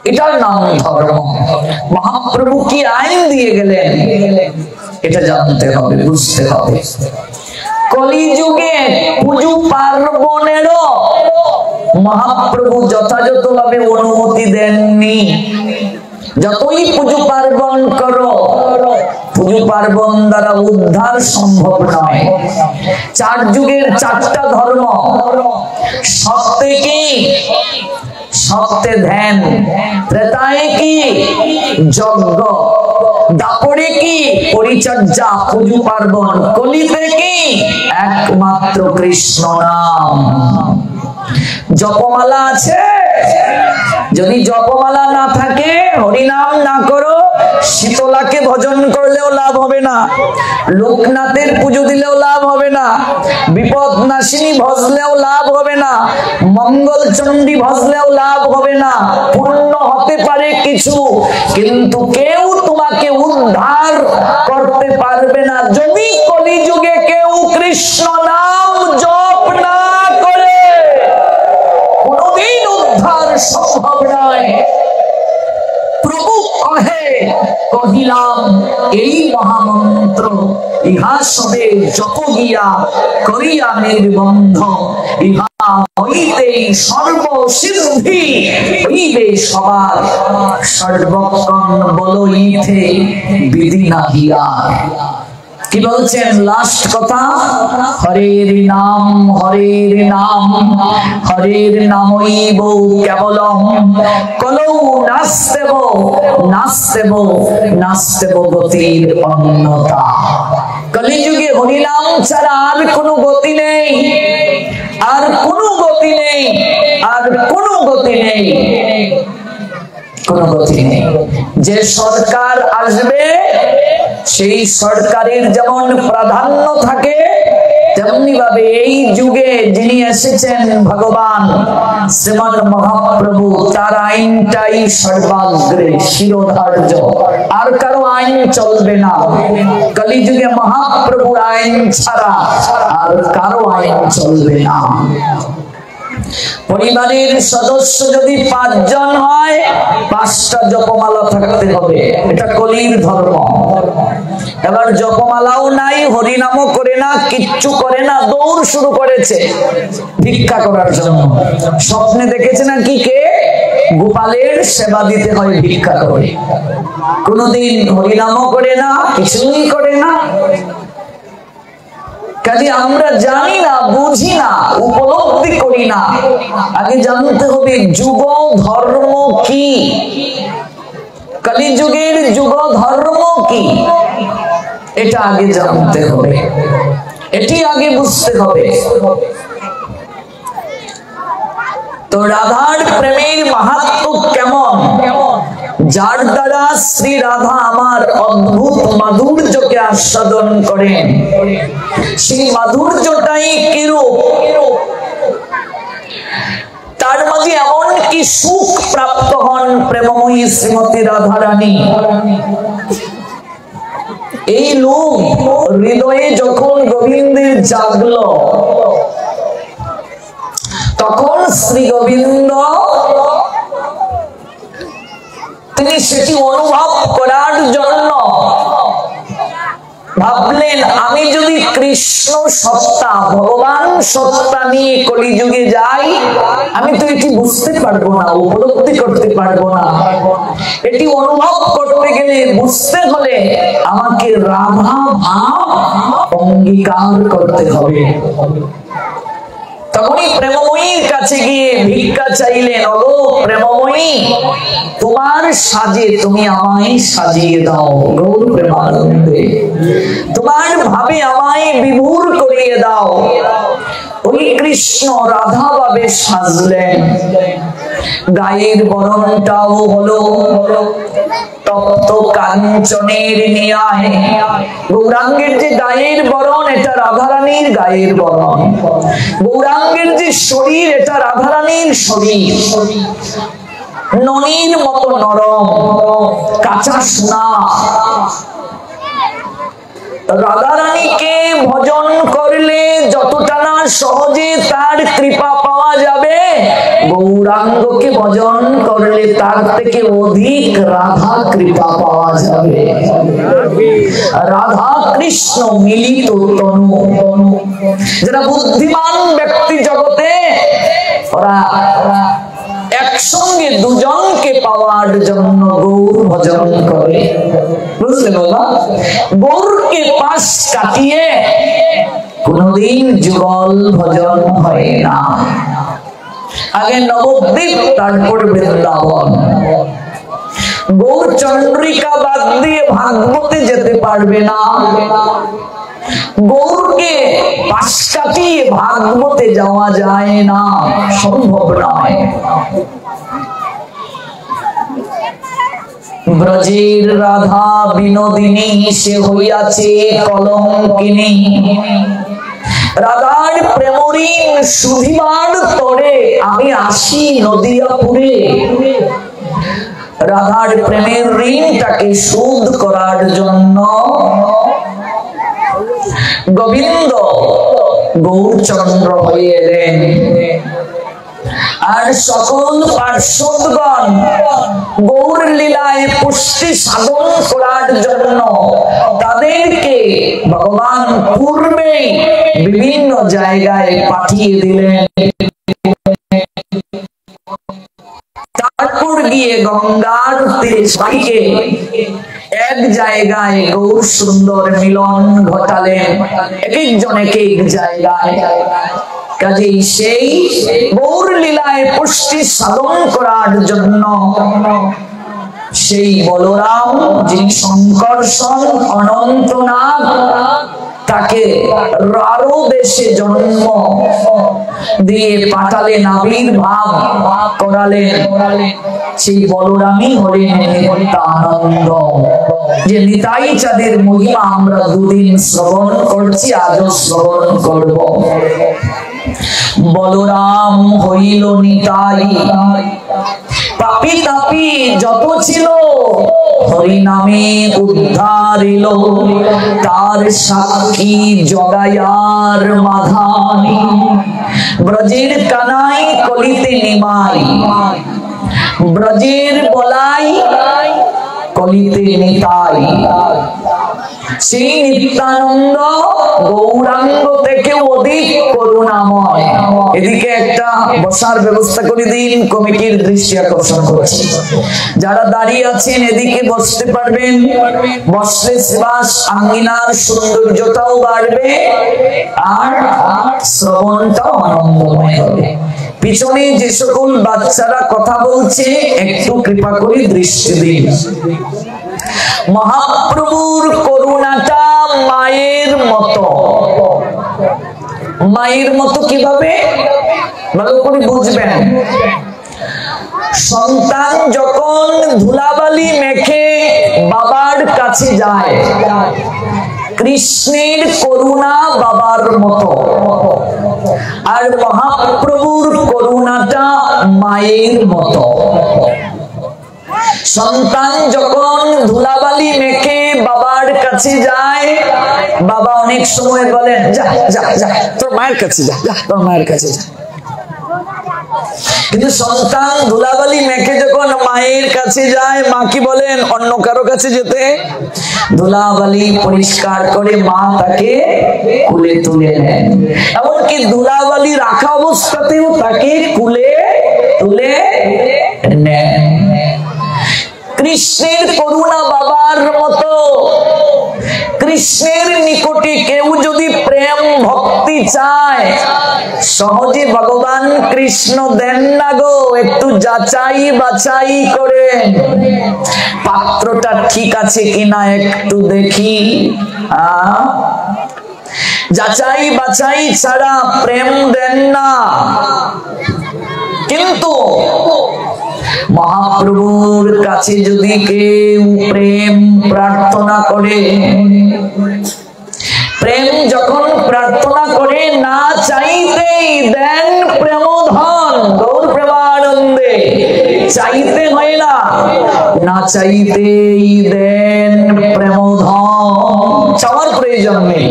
এটার নাম ধর্ম। মহাপ্রভু কি আইন দিয়ে গেলেন এটা জানতে হবে, বুঝতে হবে। কলিযুগে পুজো পার্বণেরও মহাপ্রভু যথাযথভাবে অনুমতি দেননি। যতই পুজো পার্বণ করো, পুজো পার্বণ দ্বারা উদ্ধার সম্ভব নয়। চার যুগের চারটা ধর্ম, সত্যে কি? সত্যে ধ্যান, ত্রেতায়ে কি? যজ্ঞ, দাপরে কি? পরিচর্যা, পুজো পার্বণ, কলিতে কি? একমাত্র কৃষ্ণ নাম। জপমালা আছে, যদি জপমালা না থাকে, হরিনাম না করো, শীতলাকে ভজন করলেও লাভ হবে না, লোকনাথের পুজো দিলেও লাভ হবে না, বিপদ নাশিনী ভজলেও লাভ হবে না, মঙ্গল চণ্ডী ভজলেও লাভ হবে না। পূর্ণ হতে পারে কিছু, কিন্তু কেউ তোমাকে উদ্ধার করতে পারবে না যদি কলিযুগে কেউ কৃষ্ণ নাম জপ না করে। কোনদিন উদ্ধার সম্ভব নয়। প্রভু কহে, কহিলাম এই মহামন্ত্র, ইহা সবে জপ গিয়া করিয়া নির্বন্ধ, ইহা হইতে সর্বসিদ্ধি হইবে সবার, সর্বক্ষণ বলইতে বিধি নাহিয়া। কি বলছেন লাস্ট কথা? হরের নাম, হরের নাম, হরের নামইব কেবলম, কলৌ নাস্তেব, নাস্তেব, নাস্তেব গতির অন্যথা। কলিযুগে হরিনাম ছাড়া আর কোনো গতি নেই, আর কোনো গতি নেই, আর কোনো গতি নেই, কোনো গতি নেই। যে সরকার আসবে সেই সরকারের যেমন প্রাধান্য থাকে, তেমনি ভাবে এই যুগে যিনি এসেছেন ভগবান শ্রীমান মহাপ্রভু, তার আইনটাই সর্বাগ্রে শিরোধার্য, আর কারো আইন চলবে না। কলিযুগে মহাপ্রভুর আইন ছাড়া আর কারো আইন চলবে না। পরিবারের সদস্য যদি 5 জন হয়, 5টা জপমালা থাকতে হবে, এটা কলির ধর্ম। এবার জপমালাও নাই, হরিনামও করে না, কিচ্ছু করে না, দৌড় শুরু করেছে ভিক্ষা করার জন্য। স্বপ্নে দেখেছে না কি, কে গোপালের সেবা দিতে হয় ভিক্ষা করে। কোনদিন হরিনামও করে না, কিছুই করে না। কাজে আমরা জানি না, বুঝি না, উপলব্ধি করি না। আগে জানতে হবে যুগ ধর্ম কি, কলিযুগের যুগ ধর্ম কি, এটা আগে জানতে হবে, এটি আগে বুঝতে হবে। তো রাধার প্রেমের মাহাত্ম্য কেমন, যার দ্বারা শ্রী রাধা আমার অদ্ভুত মাধুর্যকে আস্বাদন করেন, সেই মাধুর্যটাই কিরূপ, তার মাঝে এমন কি সুখ প্রাপ্ত হন প্রেমময়ী শ্রীমতী রাধারানী। এই লোক হৃদয়ে যখন গোবিন্দের জাগলো, তখন শ্রী গোবিন্দ তিনি সেটি অনুভব করার জন্য ভাবলেন, আমি যদি কৃষ্ণ সত্তা, ভগবান সত্তা নিয়ে কলিযুগে যাই, আমি তো এটি বুঝতে পারবো না, উপলব্ধি করতে পারবো না। এটি অনুভব করতে গেলে, বুঝতে হলে আমাকে রাধা ভাব অঙ্গীকার করতে হবে। তখনই প্রেমময়ীর কাছে গিয়ে ভিক্ষা চাইলেন, ওগো প্রেমময়ী, তোমার সাজে তুমি আমায় সাজিয়ে দাও, গৌর প্রেমানন্দে তোমার ভাবে আমায় বিভোর করিয়ে দাও। ওই কৃষ্ণ রাধা ভাবে সাজলেন। গায়ের বরণটাও হলো তপ্ত কাঞ্চনের ন্যায়। গৌরাঙ্গের যে গায়ের বরণ, এটা রাধারানীর গায়ের বরণ। গৌরাঙ্গের যে শরীর, এটা রাধারানীর শরীর। ননির মতো নরম, কাঁচা সোনা। রাধা রানীকে ভজন করলে যতটা না সহজে তার কৃপা পাওয়া যাবে, গৌরাঙ্গকে ভজন করলে তার থেকে অধিক রাধা কৃপা পাওয়া যাবে। রাধা কৃষ্ণ মিলিত তনু। যারা বুদ্ধিমান ব্যক্তি জগতে, ওরা একসঙ্গে দুজনকে পাওয়ার জন্য গৌর ভজন করে। বুঝলে বাবা, গৌরকে পাশ কাটিয়ে কোনদিন যুগল ভজন হয় না। আগে নবদ্বীপ, তারপর বৃন্দাবন। গৌর চন্দ্রিকা বাদ দিয়ে ভাগবতে যেতে পারবে না। গৌরকে পাশ কাটিয়ে ভাগবতে যাওয়া যায় না, সম্ভব নয়। ব্রজের রাধা বিনোদিনী সে হইয়াছে কলঙ্কিনী। রাধার প্রেমঋণ সুধিবার তরে আমি আসি নদিয়াপুরে। রাধার প্রেমের ঋণটাকে শোধ করার জন্য গোবিন্দ গৌরচন্দ্র হয়ে এলেন। আর সকল পার্শ্বদগণ গৌর লীলায় পুষ্টি সাধন করার জন্য তাদেরকে ভগবান পূর্বেই বিভিন্ন জায়গায় পাঠিয়ে দিলেন। তারপর গিয়ে গঙ্গার তীরে সবাইকে এক জায়গায় গৌর সুন্দর মিলন ঘটালেন, এক একজন এক এক জায়গায়। কাজেই সেই গৌর লীলায় পুষ্টি সাধন করার জন্য সেই বলরাম, যিনি শঙ্কর্ষণ অনন্তনাগ, তাকে রারো দেশে জন্ম দিয়ে পাঠালেন, আবির্ভাব করালেন। সেই বলরামই হলেন নিত্যানন্দ। যে নিতাই চাঁদের মহিমা আমরা দুদিন শ্রবণ করছি, আজও শ্রবণ করব। বলরাম হইল নিতাই, পাপি তাপি যত ছিল হরি নামে উদ্ধারিল। তার সাক্ষী জগায়ার মাধানি, ব্রজের কানাই কলিতে নিমাই। ব্রজের বলাই কলিতে নিতাই। সেই নিত্যানন্দ গৌরাঙ্গ থেকে অধিক করুণাময়। এদিকে একটা বসার ব্যবস্থা করে দিন, কমিটির দৃষ্টি আকর্ষণ করছি। যারা দাঁড়িয়ে আছেন এদিকে বসতে পারবেন, বসলে সেবাস আঙ্গিনার সৌন্দর্যটাও বাড়বে আর শ্রবণটাও আনন্দময় হবে। পিছনে যে সকল বাচ্চারা কথা বলছে একটু কৃপা করে দৃষ্টি দিন। মহাপ্রভুর করুণাটা মায়ের মতো। মায়ের মতো কিভাবে ভালো করে বুঝবেন। সন্তান যখন ধুলাবালি মেখে বাবার কাছে যায়, কৃষ্ণের করুণা বাবার মতো, আর মহাপ্রভুর করুণাটা মায়ের মতো। সন্তান যখন ধুলাবালি মেখে বাবার কাছে যায়, বাবা অনেক সময় বলেন যা যা যা তোর মায়ের কাছে যা, যা তোর মায়ের কাছে যা। কিন্তু সন্তান ধুলাবালি মেখে যখন মায়ের কাছে যায়, মা কি বলেন অন্য কারো কাছে যেতে? ধুলাবালি পরিষ্কার করে মা তাকে কুলে তুলে নেন। এমনকি ধুলাবালি রাখা অবস্থাতেও তাকে কুলে তুলে নেন। কৃষ্ণের করুণা বাবার মতো। কৃষ্ণের নিকটে কেউ যদি প্রেম ভক্তি চায়, সহজে ভগবান কৃষ্ণ দেন না গো, একটু যাচাই বাছাই করে পাত্রটা ঠিক আছে কিনা একটু দেখি। যাচাই বাছাই ছাড়া প্রেম দেন না। কিন্তু মহাপ্রভুর কাছে যদি কেউ প্রেম প্রার্থনা করে, প্রেম যখন প্রার্থনা করে না চাইতেই দেন প্রেমধন। গৌর প্রেমানন্দে চাইতে হয় না, না চাইতেই দেন প্রেমধন। চাওয়ার প্রয়োজন নেই,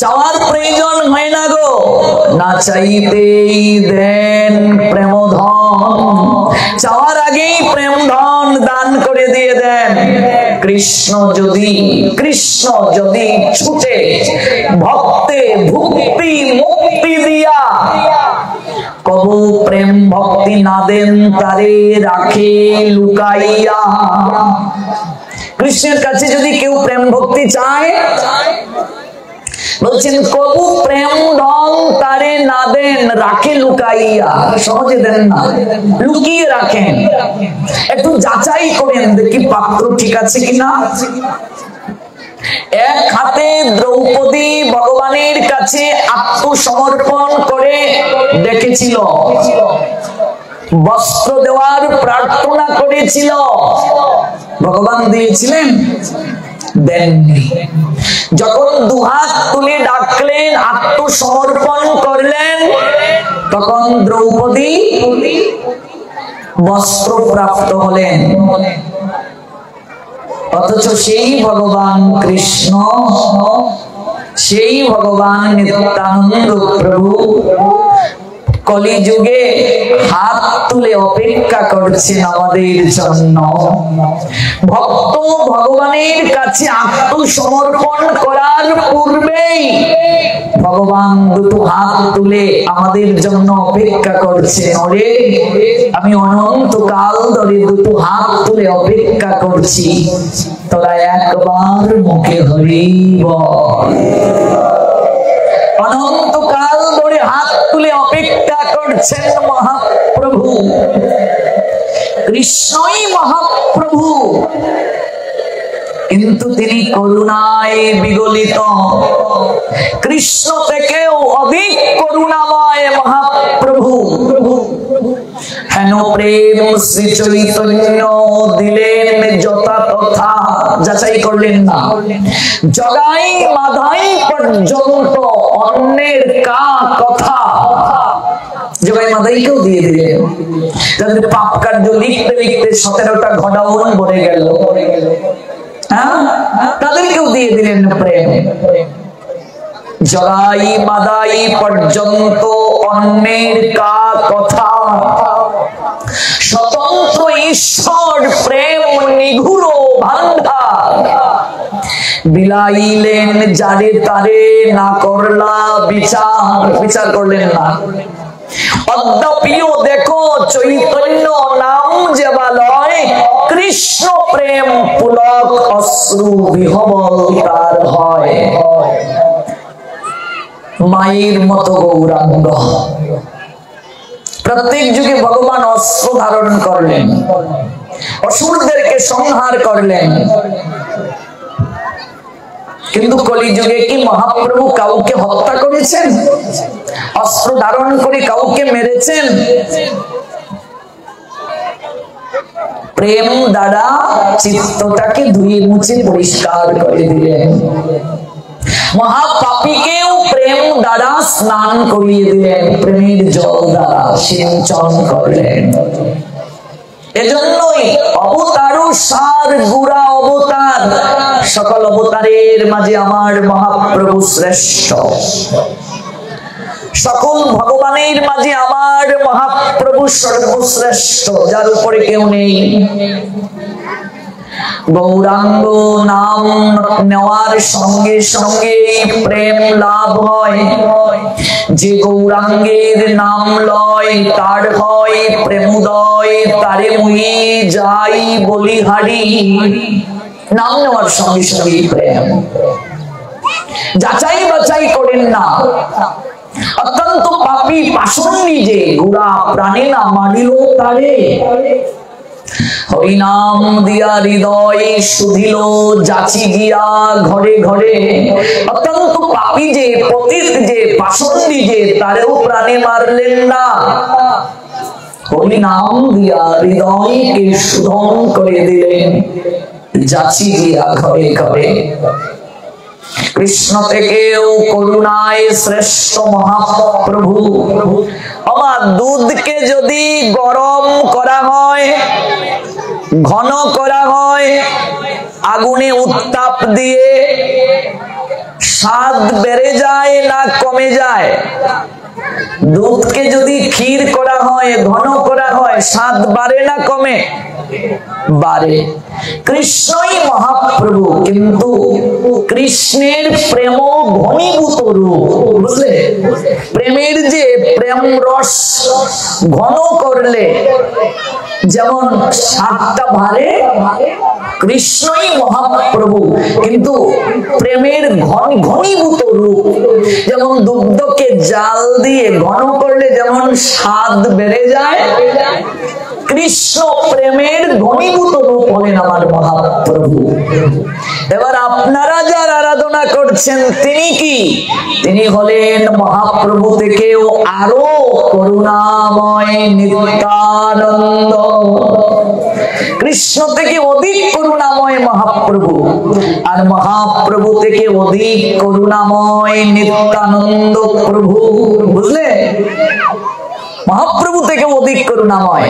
চাওয়ার প্রয়োজন হয় না গো। না চাইতেই দেন প্রেম ধন, চাওয়ার আগেই প্রেম ধন দান করে দিয়ে দেন। কৃষ্ণ যদি ছুটে ভক্তে ভক্তি মুক্তি দিয়া, কবু প্রেম ভক্তি না দেন তারে রাখে লুকাইয়া। কৃষ্ণের কাছে যদি কেউ প্রেম ভক্তি চায়, বলছেন কবু প্রেম ধন তারে না দেন রাখে লুকাইয়া। সহজে দেন না, লুকিয়ে রাখেন। একটু যাচাই করেন দেখি পাত্র ঠিক আছে কিনা। এক হাতে দ্রৌপদী ভগবানের কাছে আত্মসমর্পণ করে ডেকেছিল, বস্ত্র দেওয়ার প্রার্থনা করেছিল, ভগবান দিয়েছিলেন? দেননি। যখন দুহাত তুলে ডাকলেন, আত্মসমর্পণ করলেন, তখন দ্রৌপদী বস্ত্র প্রাপ্ত হলেন। অথচ সেই ভগবান কৃষ্ণ, সেই ভগবান নিত্যানন্দ প্রভু কলিযুগে হাত তুলে অপেক্ষা করছেন আমাদের জন্য। ভক্ত ভগবানের কাছে আত্মসমর্পণ করার পূর্বেই ভগবান দুটো হাত তুলে আমাদের জন্য অপেক্ষা করছেন। ওরে, আমি অনন্তকাল ধরে দুটো হাত তুলে অপেক্ষা করছি, তোরা একবার মুখে হরি বল। অনন্তকাল ধরে হাত তুলে অপেক্ষা করছেন মহাপ্রভু। কৃষ্ণই মহাপ্রভু, কিন্তু তিনি করুণায় বিগলিত। কৃষ্ণ থেকেও অধিক করুণাময় মহাপ্রভু। হেন প্রেম শ্রী চৈতন্য দিলেন যথা তথা, যাচাই করলেন না। জগাই মাধাই পর্যন্ত অন্যের কা কথা, জগাই মাধাইকেও দিয়ে দিলেন। তাদের পাপ কার্য লিখতে লিখতে 17টা ঘটাউন ভরে গেল, তাদেরকেও দিয়ে দিলেন প্রেম। জগাই মাদাই পর্যন্ত অন্যের কা কথা, স্বতন্ত্র ঈশ্বর প্রেম নিঘুর ভান্ডার। বিলাইলেন যারে তারে না করলা বিচার, বিচার করলেন না। অদ্যাপিও দেখো চৈতন্য নাম যেবালয়, কৃষ্ণ প্রেম পুলক অশ্রু বিহবল তার হয়। মায়ের মতো গৌরাঙ্গ। প্রত্যেক যুগে ভগবান অস্ত্র ধারণ করলেন, অসুরদেরকে সংহার করলেন, কিন্তু কলিযুগে কি মহাপ্রভু কাউকে হত্যা করেছেন? অস্ত্র ধারণ করে কাউকে মেরেছেন? প্রেম দ্বারা চিত্তটাকে ধুয়ে মুছে পরিষ্কার করে দিলেন। মহাপাপীকেও প্রেম দ্বারা স্নান করিয়ে দিলেন, প্রেমের জল দ্বারা সিঞ্চন করলেন। এজন্যই অবতার সার গুড়া অবতার, সকল অবতারের মাঝে আমার মহাপ্রভু শ্রেষ্ঠ। সকল ভগবানের মাঝে আমার মহাপ্রভু সর্বশ্রেষ্ঠ, যার উপরে কেউ নেই। গৌরাঙ্গ নাম নেওয়ার সঙ্গে সঙ্গে প্রেম লাভ হয়। যে গৌরাঙ্গের নাম লয় তার হয় প্রেমোদয়, তারে মুই যাই বলিহারি। নাম নেওয়ার সঙ্গে সঙ্গে প্রেম, যাচাই বাছাই করেন না। অত্যন্ত পাপী পাষণ্ডী যে গুড়া প্রাণে না মানিল তারে, হরিনাম দিয়া হৃদয় সুধিল যাচি গিয়া ঘরে ঘরে। অত্যন্ত পাপী যে, পতিত যে, পাষণ্ডী যে, তারেও প্রাণে মারলেন না। হরিনাম দিয়া হৃদয়কে শোধন করে দিলেন যাচি গিয়া ঘরে ঘরে। কৃষ্ণ থেকেও করুণায় শ্রেষ্ঠ মহাপ্রভু। আমার দুধকে যদি গরম করা হয়, ঘন করা হয়, আগুনে উত্তাপ দিয়ে স্বাদ বেড়ে যায় না কমে যায়? দুধকে যদি ক্ষীর করা হয়, ঘন করা হয়, স্বাদ বাড়ে না কমে? বাড়ে। কৃষ্ণই মহাপ্রভু, কিন্তু কৃষ্ণের প্রেম ঘনীভূত রূপ, বুঝলে? প্রেমের যে প্রেম রস ঘন করলে যেমন স্বাদটা বাড়ে, কৃষ্ণই মহাপ্রভু, কিন্তু প্রেমের ঘনীভূত রূপ। যেমন দুগ্ধকে জাল দিয়ে ঘন করলে যেমন স্বাদ বেড়ে যায়, কৃষ্ণ প্রেমের ঘনীভূত রূপ হলেন আমার মহাপ্রভু। এবার আপনারা যার আরাধনা করছেন তিনি কি? তিনি হলেন মহাপ্রভু থেকেও আরো করুণাময় নিত্যানন্দ। কৃষ্ণ থেকে অধিক করুণাময় মহাপ্রভু, আর মহাপ্রভু থেকে অধিক করুণাময় নিত্যানন্দ প্রভু, বুঝলে? মহাপ্রভু থেকে অধিক করুণাময়।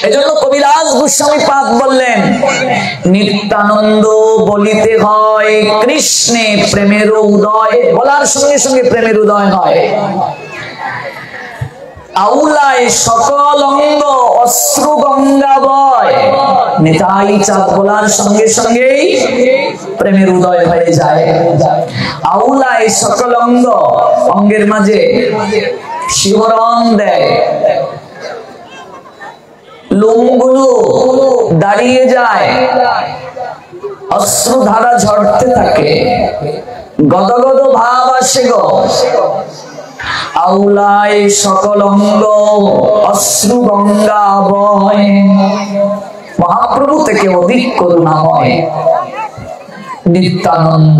এজন্য কবিরাজ গোস্বামী পাদ বললেন, নিত্যানন্দ বলিতে হয় কৃষ্ণে প্রেমের উদয়। বলার সঙ্গে সঙ্গে প্রেমের উদয় হয়। আউলায় সকল অঙ্গ অশ্রু গঙ্গা বয়। নিতাই চাঁদ বলার সঙ্গে সঙ্গেই প্রেমের উদয় হয়ে যায়। আউলায় সকল অঙ্গ, অঙ্গের মাঝে শিহরণ দেয়, লোমগুলো দাঁড়িয়ে যায়, অশ্রুধারা ঝরতে থাকে, গদগদ ভাব আসে গো। আউলায় সকল অঙ্গ অশ্রু গঙ্গা বয়। মহাপ্রভু থেকে অধিক করুণাময় নিত্যানন্দ।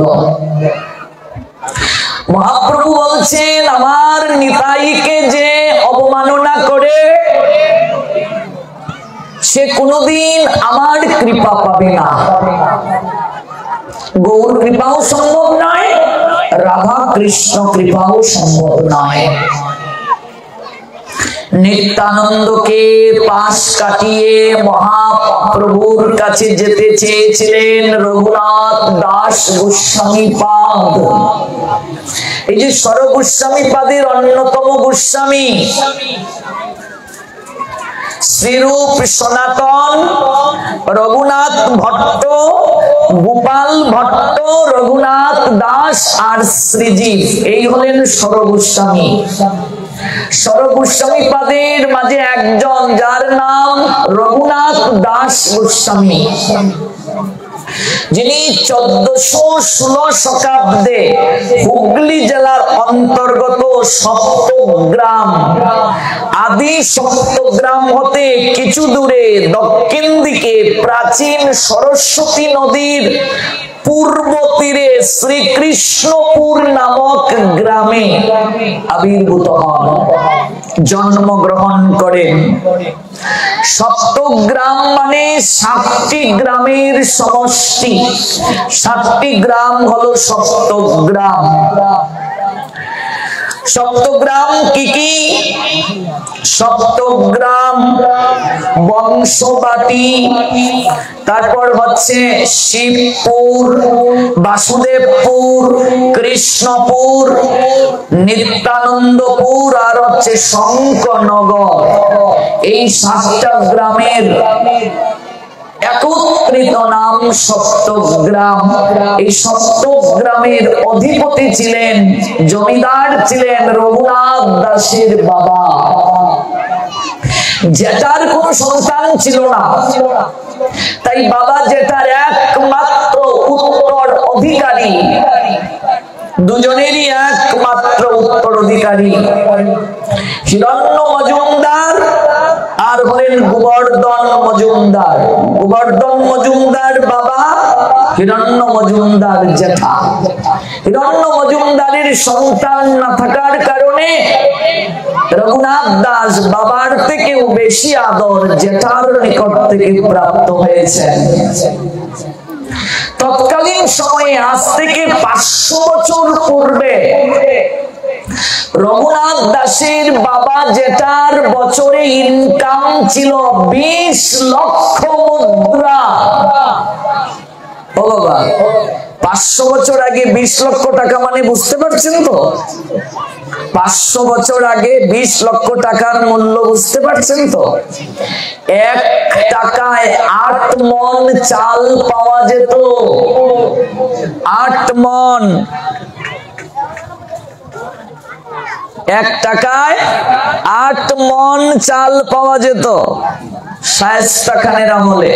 মহাপ্রভু বলছেন, আমার নিতাইকে যে অবমাননা করে সে কোনদিন আমার কৃপা পাবে না। গৌর কৃপাও সম্ভব নয়, রাধা কৃষ্ণ কৃপাও সম্ভব নয়। নিত্যানন্দকে পাশ কাটিয়ে মহাপ্রভুর কাছে যেতে চেয়েছিলেন রঘুনাথ দাস গোস্বামী পাদ। এই যে স্বর গোস্বামী পাদের অন্যতম গোস্বামী শ্রীরূপ সনাতন, রঘুনাথ ভট্ট, গোপাল ভট্ট, রঘুনাথ দাস আর শ্রীজীব, এই হলেন স্বর গোস্বামী। স্বর গোস্বামী পাদের মাঝে একজন যার নাম রঘুনাথ দাস গোস্বামী, যিনি 1416 শতাব্দে হুগলি জেলার অন্তর্গত সপ্তগ্রাম, আদি সপ্তগ্রাম হতে কিছু দূরে দক্ষিণ দিকে প্রাচীন সরস্বতী নদীর পূর্ব তীরে শ্রীকৃষ্ণপুর নামক গ্রামে আবির্ভূত হন, জন্মগ্রহণ করেন। সপ্তগ্রাম মানে 7টি গ্রামের সমষ্টি। 7টি গ্রাম হলো সপ্তগ্রাম। সপ্তগ্রাম কি কি? সপ্তগ্রাম, বংশবাটি, তারপর হচ্ছে শিবপুর, বাসুদেবপুর, কৃষ্ণপুর, নিত্যানন্দপুর আর হচ্ছে শঙ্করনগর। এই 7টা গ্রামের একত্রিত নাম সপ্তগ্রাম। এই সপ্তগ্রামের অধিপতি ছিলেন, জমিদার ছিলেন রঘুনাথ দাসের বাবা। জেঠার কোন সন্তান ছিল না, তাই বাবা জেঠার একমাত্র উত্তর অধিকারী, দুজনেরই একমাত্র উত্তরাধিকারী হিরণ্য মজুমদার আর হলেন গোবর্ধন মজুমদার। গোবর্ধন মজুমদার বাবা, হিরণ্য মজুমদার জেঠা। হিরণ্য মজুমদারের সন্তান না থাকার কারণে রঘুনাথ দাস বাবার থেকেও বেশি আদর জেঠার নিকট থেকে প্রাপ্ত হয়েছেন। তৎকালীন সময়ে আজ থেকে 500 বছর পূর্বে রঘুনাথ দাসের বাবা জেঠার বছরে ইনকাম ছিল 20 লক্ষ মুদ্রা। ও বাবা, 500 বছর আগে 20 লক্ষ টাকা মানে বুঝতে পারছেন তো? 500 বছর আগে 20 লক্ষ টাকার মূল্য বুঝতে পারছেন তো? 1 টাকায় 8 মণ চাল পাওয়া যেত। 8 মণ, 1 টাকায় 8 মণ চাল পাওয়া যেত শায়েস্তা খানের আমলে।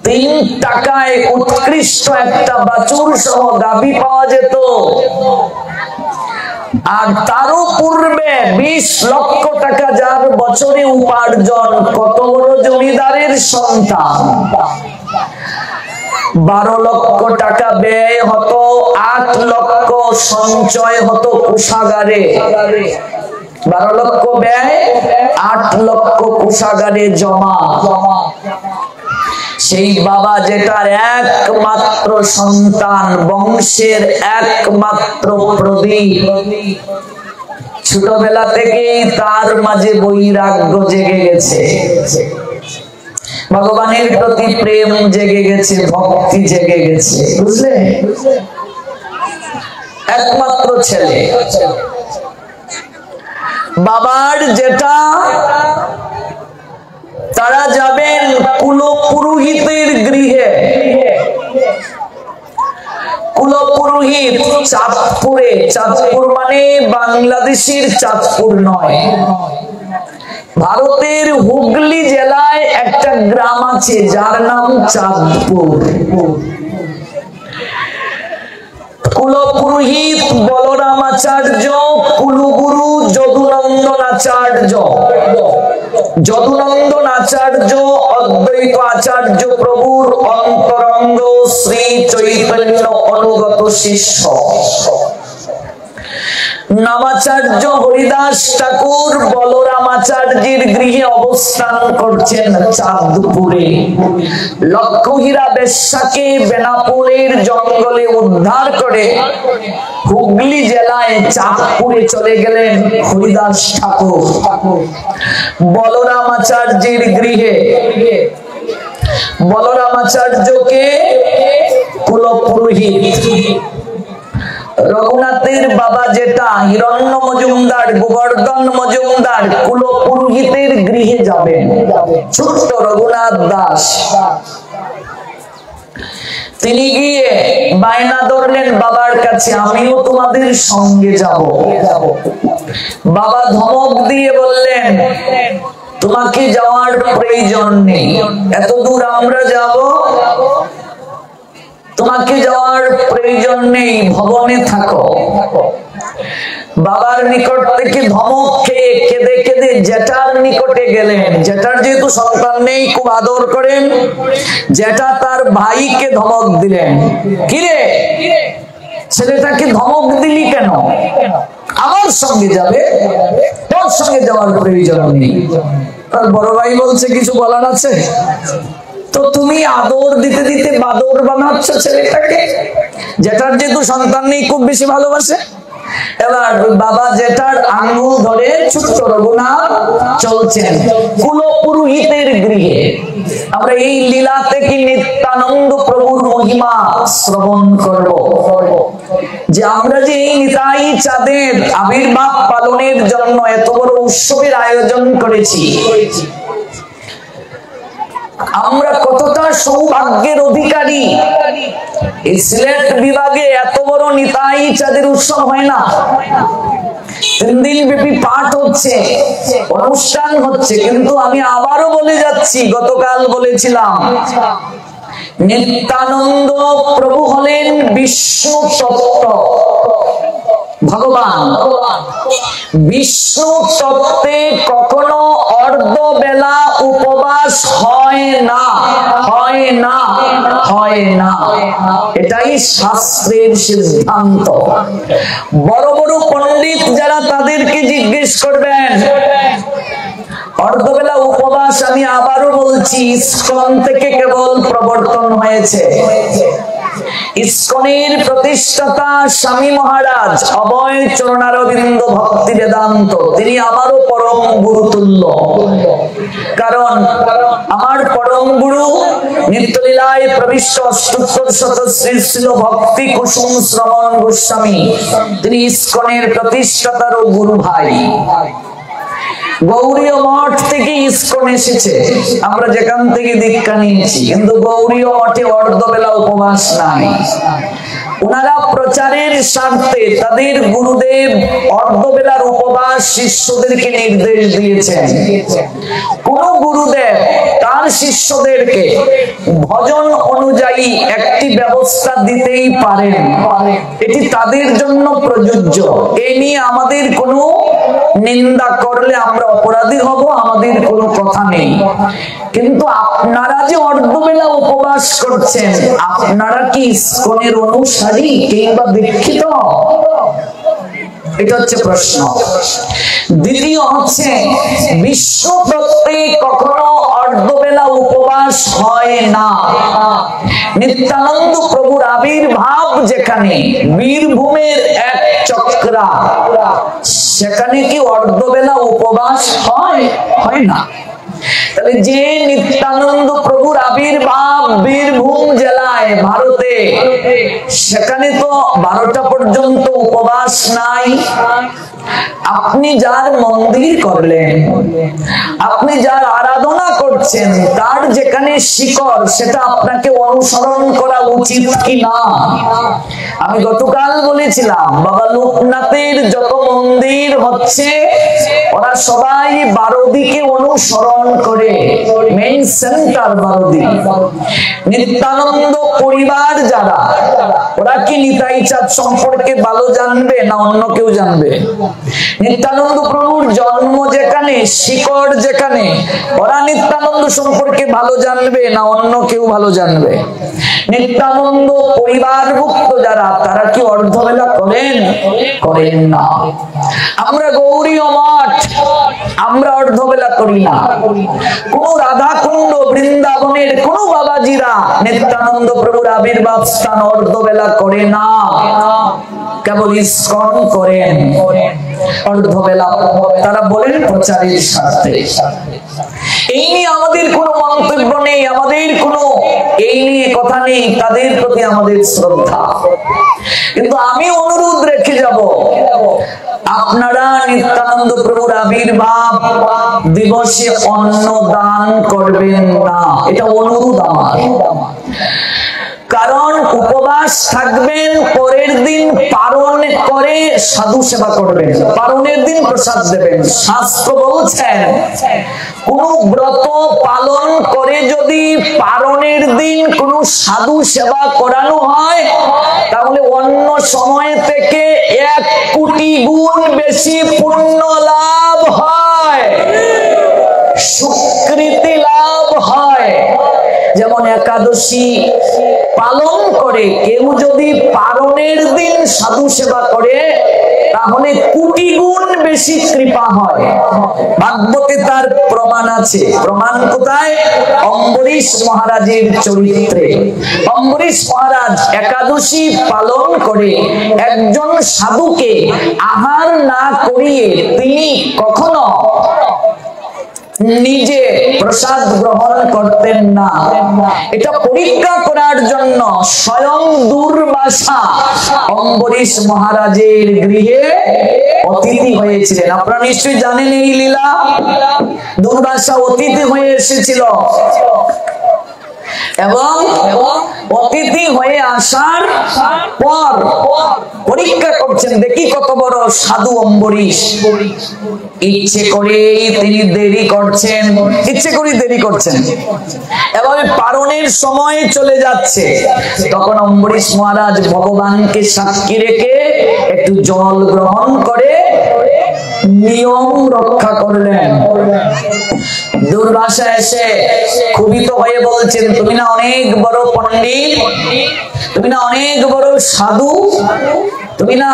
3 টাকায় উৎকৃষ্ট একটা বাছুর সহ গাভী পাওয়া যেত। আর তারও পূর্বে 20 লক্ষ টাকা যার বছরে উপার্জন, কত বড় জমিদারের সন্তান। 12 লক্ষ টাকা ব্যয় হতো, 8 লক্ষ সঞ্চয় হতো কোষাগারে। 12 লক্ষ ব্যয়, 8 লক্ষ কোষাগারে জমা। সেই বাবা যেটার একমাত্র সন্তান, বংশের একমাত্র প্রদীপ, ছোটবেলা থেকেই তার মাঝে বৈরাগ্য জেগে গেছে, ভগবানের প্রতি প্রেম জেগে গেছে, ভক্তি জেগে গেছে, বুঝলে? একমাত্র ছেলে, বাবার যেটা, তারা যাবেন কুলপুরোহিতের গৃহে। কুলপুরোহিত চাঁদপুরে, চাঁদপুর মানে বাংলাদেশের চাঁদপুর নয়, ভারতের হুগলি জেলায় একটা গ্রাম আছে যার নাম চাঁদপুর। কুলপুরোহিত বলরাম আচার্য, কুলগুরু যদুনন্দন আচার্য। যদুনন্দন আচার্য অদ্বৈত আচার্য প্রভুর অন্তরঙ্গ শ্রী চৈতন্য অনুগত শিষ্য। নামাচার্য হরিদাস ঠাকুর বলরাম আচার্যের গৃহে অবস্থান করছেন চাঁদপুরে। লক্ষহীরা বেশ্যাকে বেনাপোলের জঙ্গলে উদ্ধার করে হুগলি জেলায় চাঁদপুরে চলে গেলেন হরিদাস ঠাকুর বলরাম আচার্যের গৃহে। বলরাম আচার্যকে কুলপুরোহিত, রঘুনাথের বাবা যেটা হিরণ্য মজুমদার, গোবর্ধন মজুমদার কুলপুরোহিতের গৃহে যাবেন। ছোট্ট রঘুনাথ দাস, তিনি গিয়ে বায়না ধরলেন বাবার কাছে, আমিও তোমাদের সঙ্গে যাব। বাবা ধমক দিয়ে বললেন, তোমাকে যাওয়ার প্রয়োজন নেই, এত দূর আমরা যাব, তোমাকে যাওয়ার প্রয়োজন নেই, ভবনে থাকো। বাবার নিকট থেকে ধমক খেয়ে কেঁদে কেঁদে জেঠার নিকটে গেলেন। জেঠার যেহেতু সন্তান নেই, খুব আদর করেন, জেঠা তার ভাইকে ধমক দিলেন, কিরে ছেলেটাকে ধমক দিলি কেন? আমার সঙ্গে যাবে, তোর সঙ্গে যাওয়ার প্রয়োজন নেই। তার বড় ভাই বলছে, কিছু বলার আছে? তো তুমি আদর দিতে দিতে বাদর বানাচ্ছ ছেলেটাকে। জেঠার যেহেতু সন্তান নেই, খুব বেশি ভালোবাসে। এবার বাবা জেঠার আঙ্গুল ধরে ছোট্ট রঘুনাথ চলছেন কুলপুরোহিতের গৃহে। আমরা এই লীলা থেকে নিত্যানন্দ প্রভুর মহিমা শ্রবণ করব, যে আমরা যে এই নিতাই চাঁদের আবির্ভাব পালনের জন্য এত বড় উৎসবের আয়োজন করেছি, আমরা কতটা সৌভাগ্যের অধিকারী। এই সিলেট বিভাগে এত বড় নিতাই চাঁদের উৎসব হয় না। 3 দিন ব্যাপী পাঠ হচ্ছে, অনুষ্ঠান হচ্ছে, কিন্তু আমি আবারও বলে যাচ্ছি, গতকাল বলেছিলাম, নিত্যানন্দ প্রভু হলেন বিষ্ণু তত্ত্ব, ভগবান। বিষ্ণু তত্ত্বে কখনো অর্ধ বেলা উপবাস হয় না, হয় না, হয় না। এটাই শাস্ত্রের সিদ্ধান্ত। বড় বড় পণ্ডিত যারা, তাদেরকে জিজ্ঞেস করবেন, অর্ধবেলা উপবাস আমি আবারও বলছি ইস্কন থেকে কেবল প্রবর্তন হয়েছে। ইস্কনের প্রতিষ্ঠাতা স্বামী মহারাজ অভয় চরণারবিন্দ ভক্তি বেদান্ত, তিনি আমারও পরম গুরুতুল্য। কারণ আমার পরম পরম গুরু নিত্যলীলায় প্রবিষ্ট অষ্টোত্তর শত শ্রী শ্রী ভক্তি কুসুম শ্রবণ গোস্বামী, তিনি ইস্কনের প্রতিষ্ঠাতার ও গুরু ভাই। গৌড়ীয় মঠ থেকে ইস্কন এসেছে, আমরা যেখান থেকে দীক্ষা নিয়েছি, কিন্তু গৌড়ীয় মঠে অর্ধবেলা উপবাস নাই। ওনারা প্রচারের স্বার্থে তাদের গুরুদেব অর্ধবেলার উপবাস শিষ্যদেরকে নির্দেশ দিয়েছেন। কোন গুরুদেব তার শিষ্যদেরকে ভজন অনুযায়ী একটি ব্যবস্থা দিতেই পারেন, এটি তাদের জন্য প্রযোজ্য। এ নিয়ে আমাদের কোনো নিন্দা করলে আমরা অপরাধী হব, আমাদের কোনো কথা নেই। কিন্তু আপনারা যে অর্ধবেলা উপবাস করছেন, আপনারা কি ইস্কনের অনুসারী কিংবা দীক্ষিত? এটা হচ্ছে প্রশ্ন। দ্বিতীয় হচ্ছে, বিশ্ব প্রত্যেক কখনো অর্ধবেলা উপবাস হয় না। নিত্যানন্দ প্রভুর আবির্ভাব যেখানে বীরভূমের এক চক্রা, সেখানে কি অর্ধবেলা উপবাস হয়? হয় না। তাহলে যে নিত্যানন্দ প্রভুর আবির্ভাব বীরভূম জেলায় ভারতে, সেখানে তো 12টা পর্যন্ত উপবাস নাই। আপনি যার মন্দির করলেন, আপনি যার আরাধনা করছেন, তার যেখানে শিকড়, সেটা আপনাকে অনুসরণ করা উচিত কি না? আমি গতকাল বলেছিলাম, বাবা লোকনাথের যত মন্দির হচ্ছে, ওরা সবাই 12 দিকে অনুসরণ করে, মেইন সেন্টার 12 দিক। নিত্যানন্দ পরিবার যারা, ওরা কি নিতাই চাঁদ সম্পর্কে ভালো জানবে না অন্য কেউ জানবে? নিত্যানন্দ প্রভুর জন্ম যেখানে, শিকড় যেখানে, ওরা নিত্যানন্দ সম্পর্কে ভালো জানবে না অন্য কেউ ভালো জানবে? নিত্যানন্দ পরিবারভুক্ত যারা, তারা কি অর্ধবেলা করেন? করেন না। আমরা গৌড়ীয় মঠ, আমরা অর্ধবেলা করি না। কোন রাধাকুণ্ড বৃন্দাবনের কোন বাবাজিরা নিত্যানন্দ প্রভুর আবির্ভাব স্থান অর্ধবেলা করে না, কেবল ইস্কন করেন অর্ধবেলা। তারা বলেন প্রচারের স্বার্থে। এই নিয়ে আমাদের কোনো মন্তব্য নেই, আমাদের কোনো এই নিয়ে কথা নেই, তাদের প্রতি আমাদের শ্রদ্ধা। কিন্তু আমি অনুরোধ রেখে যাব, আপনারা নিত্যানন্দ প্রভুর আবির্ভাব দিবসে অন্ন দান করবেন না, এটা অনুরোধ আমার। কারণ উপবাস থাকবেন, পরের দিন পারণ করে সাধু সেবা করবেন, পারণের দিন প্রসাদ দেবেন। শাস্ত্র বলছেন, কোন ব্রত পালন করে যদি পারণের দিন কোন সাধু সেবা করানো হয়, তাহলে অন্য সময় থেকে 1 কোটি গুণ বেশি পুণ্য লাভ হয়, সুকৃতি লাভ হয়। যেমন একাদশী পালন করে কেউ যদি পারণের দিন সাধু সেবা করে, তাহলে কোটি গুণ বেশি কৃপা হয়। ভাগবতে তার প্রমাণ আছে। প্রমাণ কোথায়? অম্বরীশ মহারাজের চরিত্রে। অম্বরীশ মহারাজ একাদশী পালন করে একজন সাধুকে আহার না করিয়ে তিনি কখনো নিজে প্রসাদ গ্রহণ করতেন না। এটা পরীক্ষা করার জন্য স্বয়ং দুর্বাসা অম্বরীশ মহারাজের গৃহে অতিথি হয়েছিলেন। আপনারা নিশ্চয়ই জানেন এই লীলা। দুর্বাসা অতিথি হয়ে এসেছিল এবং অতিথি হয়ে আসার পর পরীক্ষা করছেন, দেখি কত বড় সাধু অম্বরীশ। ইচ্ছে করেই তিনি দেরি করছেন, ইচ্ছে করেই দেরি করছেন এবং পারণের সময় চলে যাচ্ছে। তখন অম্বরীশ মহারাজ ভগবানকে সাক্ষী রেখে একটু জল গ্রহণ করে নিয়ম রক্ষা করলেন। দুর্বাসা এসে ক্ষুভিত হয়ে বলছেন, তুমি না অনেক বড় পণ্ডিত, তুমি না অনেক বড় সাধু, তুমি না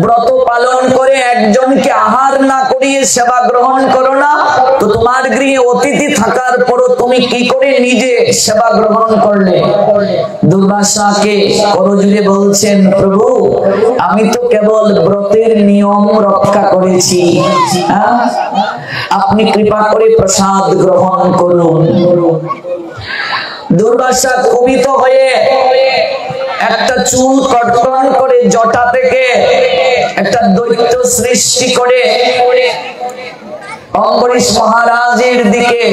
ব্রত পালন করে একজনকে আহার না করিয়ে সেবা গ্রহণ করো না, তো তোমার গৃহে অতিথি থাকার পরও তুমি কি করে নিজে সেবা গ্রহণ করলে? দুর্বাসাকে করজুড়ে বলছেন, প্রভু আমি তো কেবল ব্রতের নিয়ম রক্ষা করেছি, আপনি কৃপা করে প্রসাদ গ্রহণ করুন। দুর্বাসা ক্ষোভিত হয়ে একটা চুল কর্তন করে জটা থেকে একটা দৈত্য সৃষ্টি করে অম্বরীশ মহারাজের দিকে